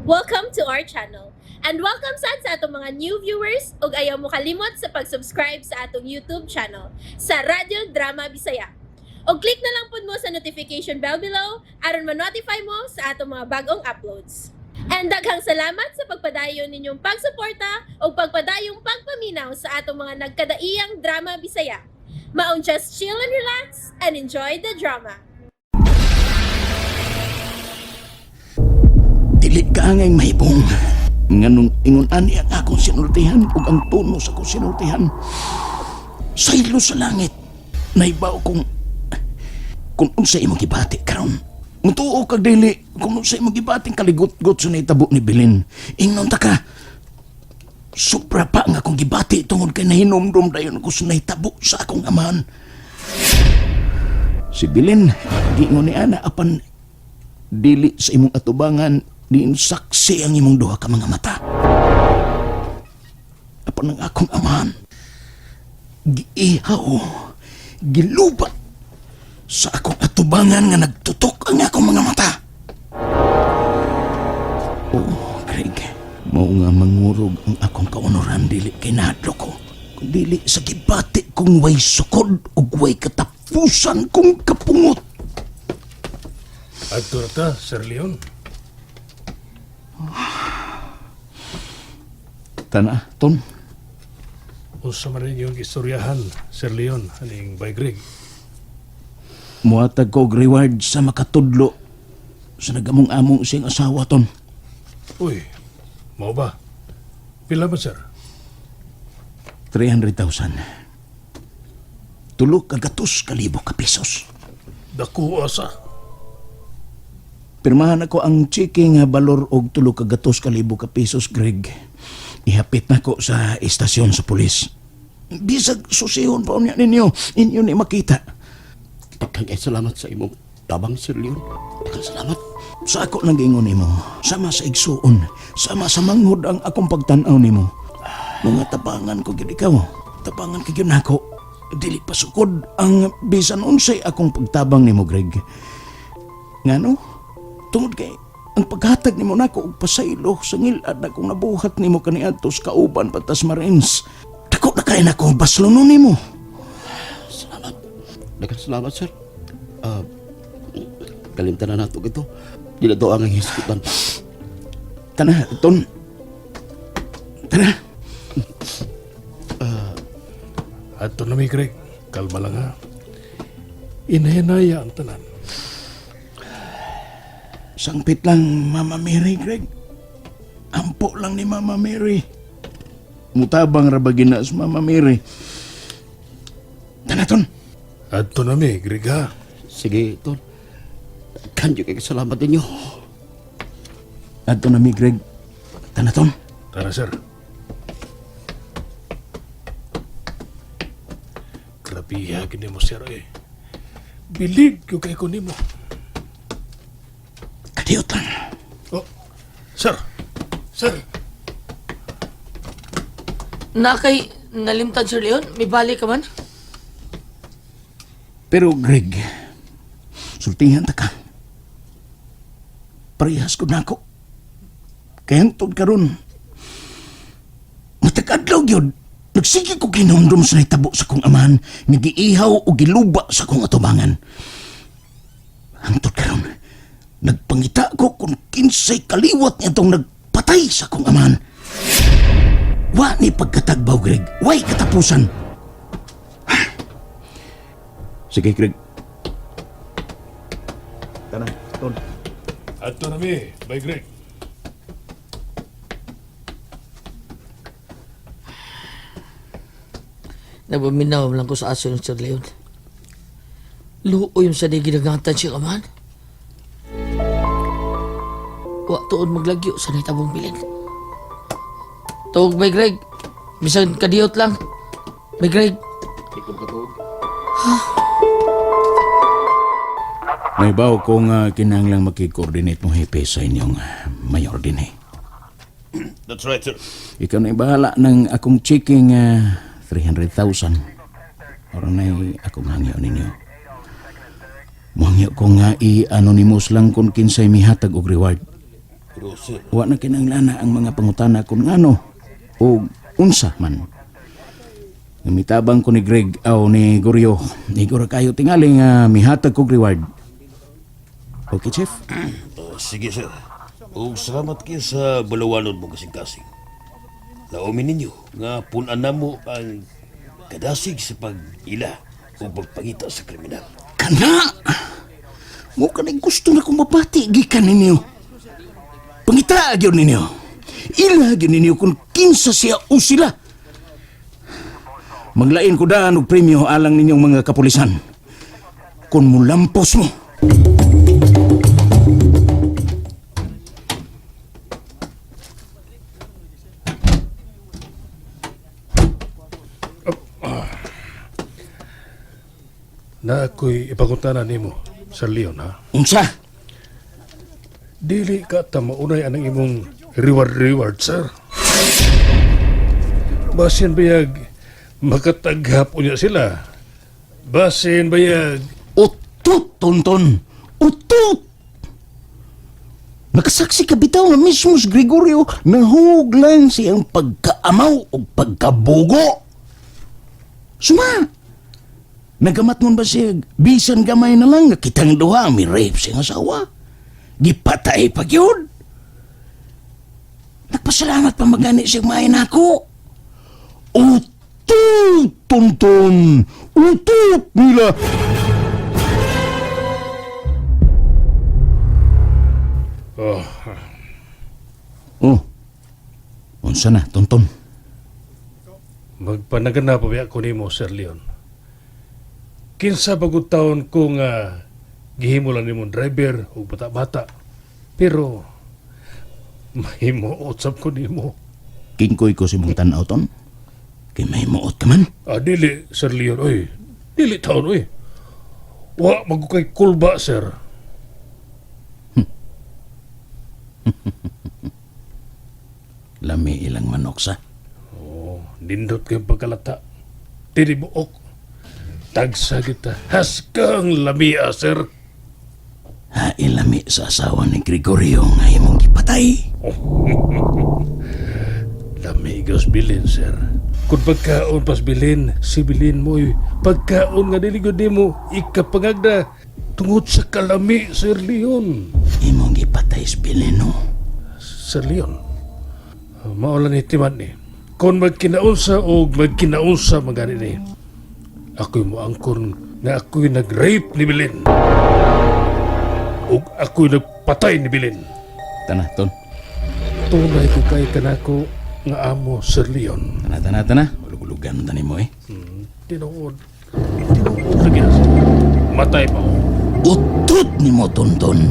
Welcome to our channel. And welcome sa atong mga new viewers ug ayaw mo kalimot sa pag-subscribe sa atong YouTube channel sa Radio Drama Bisaya. O click na lang pud mo sa notification bell below aron ma-notify mo sa atong mga bagong uploads. And daghang salamat sa pagpadayon ninyong pagsuporta o pagpadayong pagpaminaw sa atong mga nagkadaiyang Drama Bisaya. Maong just chill and relax and enjoy the drama. Dili ka ngay mahibong nganong ingon ani ang akong sinultihan ug ang tono sa akong sinultihan saylo sa langit naibaw kung unsa imong gibati karon mutuo kag dili kung unsa imong gibating kaligot-got sa naitabo ni Bilin ingnon ta ka sobra pa nga akong gibati tungod kay nahinomdom dayon ko sa naitabo sa akong amahan. Si Bilin giingon ni ana apan dili sa imong atubangan diin saksi ang imong duha ka mga mata. Apan ang akong amahan, giihaw, giluba sa akong atubangan nga nagtutok ang akong mga mata. Oh, Greg, mao nga mangurog ang akong kaunoran dili kay nadlo ko. Kung dili sa gibati kung way sukod ug way katapusan kung kapungot. Actor ta, Sir Leon. Tana, Ton. Unsa man rin yung istoryahan, Sir Leon, aning by Greg. Muhatag ko og reward sa makatudlo sa nagamong-among siyang asawa, Ton. Uy, mao ba? Pila ba, sir? 300,000. Tulog kagatos kalibo ka pesos. Dako asa. Pirmahan ako ang checking nga balor og tulog kagatos kalibo ka pesos, Greg. Ihapit na ko sa istasyon sa pulis. Bisag susihon pa unya ninyo, inyo ni makita. Daghang salamat sa imong tabang, Sir Leon. Daghang salamat. Sa ako nag-ingon nimo, sama sa igsuon, sama sa manghod ang akong pagtan-aw nimo. Mga tabangan ko gyud ikaw, tabangan ka gyud nako. Dili pa sukod ang bisan unsay akong pagtabang nimo, Greg. Ngano? Tungod kay ang paghatag nimo nako og pasaylo sa ngilad na kung nabuhat nimo kaniadto sa kauban patas Marines. Dako na kay nako baslonon nimo. Salamat. Daghang salamat, sir. Kalimtan na nato ito. Dila to ang hiskutan. Tana, Ton. Tana. Ato na mi, Greg. Kalma lang ha. Inhinaya ang tanan. Sangpit lang, Mama Mary, Greg. Ampo lang ni Mama Mary. Mutabang rabaginas, Mama Mary. Tanaton. Ato na mi, Greg ha. Sige, Ton. Kanyo kay salamat ninyo. Ato na mi, Greg. Tanaton. Tara, sir. Grabiha gini mo, sir eh. Bilig yung kay ko nimo. Kadiyot lang. Oh, sir. Sir. Nakay nalimtad, Sir Leon? May balik ka man? Pero, Greg, sultihan ta ka. Parehas ko na ako. Kaya hantod karon. Matag-adlaw yun. Nagsige ko kinumdum sa naitabo sa kong amahan, nagiihaw o giluba sa kong atubangan. Hantod karon. Nagpangita ko kung kinsay kaliwat niya itong nagpatay sa kong amahan. Wa ni pagkatagbaw, Greg. Wa'y katapusan. Sige, Greg. Tara, Ton. Ato na mi, by Greg. Nabaminaw lang ko sa aso ng Sir Leon. Luoy yung sa di ginagatan siya kaman. Wa tuon maglagyo sa naitabong bilig. Tawag by Greg. Bisan kadiyot lang. By Greg. Ikaw ka, Ton. Naibaw ko nga kinahanglang makikoordinate mo hepe sa inyong mayor din eh. That's right, sir. Ikaw na bahala ng akong checking 300,000. Orang na akong hangyo ninyo. Mangyo ko nga i-anonymous lang kung kinsay mihatag og reward. Pero sir, Wa na kinahanglan ang mga pangutana kung ano o unsa man. Namitabang ko ni Greg o ni Goryo. Igura kayo tingali nga mihatag kog reward. Okay, Chief? Sige sir. Ug salamat kayo sa balawanon mo kasing-kasing. Laumin ninyo nga punan namo ang kadasig sa pag-ila o pagpangita sa kriminal. Kana! Mo kanay gusto na kong mabati gikan ninyo. Pangita agyon ninyo. Ila agyon ninyo kung kinsa siya o sila. Maglain ko daan og premyo alang ninyong mga kapulisan. Kung mulampos mo. Na ako'y ipangutana nimo, Sir Leon, ha? Unsa? Dili ka ta maunay anang imong reward, sir. Basin bayag makataghap unya sila. Basin bayag Utut, tonton. Utut! Nakasaksi ka bitaw nga mismo si Gregorio nahuglan siyang pagkaamaw o pagkabugo. Suma! Nagamat mo ba siya bisan gamay na lang nga kitang duha may rape siyang asawa? Gipatay pag yun. Nagpasalamat pa magani siyang main ako. Utut, tonton! Utut nila! Oh, unsa na, tonton? magpanagana pa ba ako nimo, Sir Leon. Kinsa bagod taon kung gihimo lang nimong driver o bata-bata. Pero mahimuot sab ko nimo. Kingkoy ko si mong tanaw, ton? Kay may muot ka man? Dili, Sir Leon, oy. Dili taon, oy. Wa magkay kulba, sir. Lami ilang manok sa. Nindot kayong pagkalata. Dili buok. Tagsa kita. Haskang lamia, sir. Hailami sa asawa ni Gregorio nga imong gipatay. Lamigos bilin, sir. Kung pagkaon pas bilin, si bilin mo'y pagkaon nga diligod mo, ikapangagda tungod sa kalami, Sir Leon. Imong gipatay sa bilino. Sir Leon, maulan ni Timan ni. Kung magkinaunsa o magkinaunsa magani ni, ako'y moangkon na ako'y nag-rape ni Bilin. O ako'y nagpatay ni Bilin. Tanah, ton. Tunay ko kay kanako nga amo, Sir Leon. Tanah. Ulugulugan tani mo eh. Tinuod. Tinuod lagi na siya. Matay pa ako. Utut ni mo, tonton.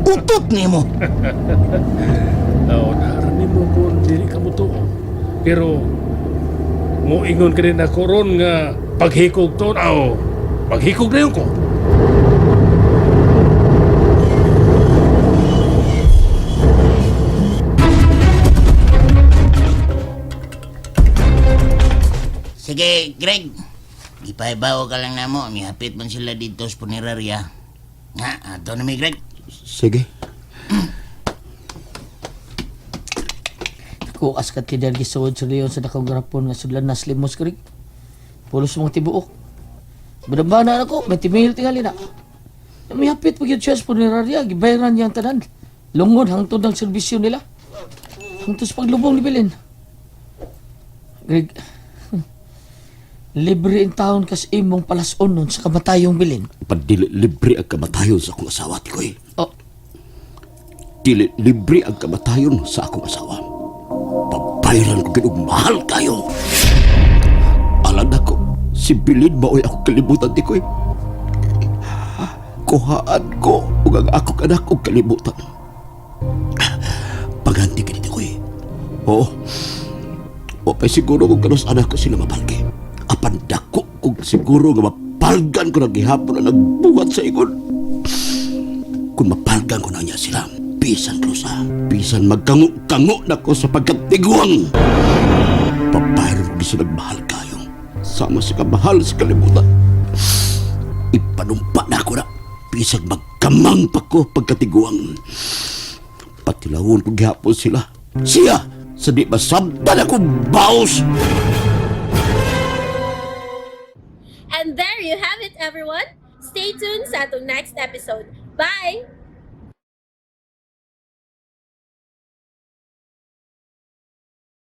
Utut ni mo. Naaranin mo kung dili ka mo to. Pero, moingon ka rin ako ron nga paghikog to. Paghikog na yun ko. Sige, Greg. Ipaibaw ka lang namo. Mihapit man sila dito sa punerarya. Nga, ato na mi, Greg. sige. Kukas kat kaya gisod sa Leon sa dakang garapon nga sudlan nas limos Greg. Pulos mong tibuok. Badambana ako, may timil tingali na. May hapit pag yung siya sa punerarya, gibayaran niya ang tanan. Lungod hangtod ang serbisyo nila. Hangtod sa paglubong ni Belen. Greg, libre in taon kas imong palason nun sa kamatayong Belen. Padili libre ang kamatayon sa akong asawa, Tikoy. Oh, Dili libre ang kamatayon sa akong asawa. Pabayran ko ganug mahal kayo. Alam na ko, si Bilin maoy ako kalibutan, Tikoy. Kuhaan ko ug ang akong anak og kalibutan. Paganti ka dito, Tikoy. Oo. O pa'y siguro kung kanos anak ko sila mapalgi. Apan dako kung siguro nga mapalgan ko na gihapon na nagbuhat sa ingon. Kung mapalgan ko na niya sila, bisan Rosa, bisan magkango-kango na ko sa pagkatiguang. Papayro ko sila nagmahal kayo. Sama sa kamahal sa kalimutan. Ipanumpa na ako na, bisag magkamang pa ko pagkatiguang. Patilawon ko gihapon sila. Siya! Sa di masabdan ako baos! And there you have it, everyone. Stay tuned sa atong next episode. Bye!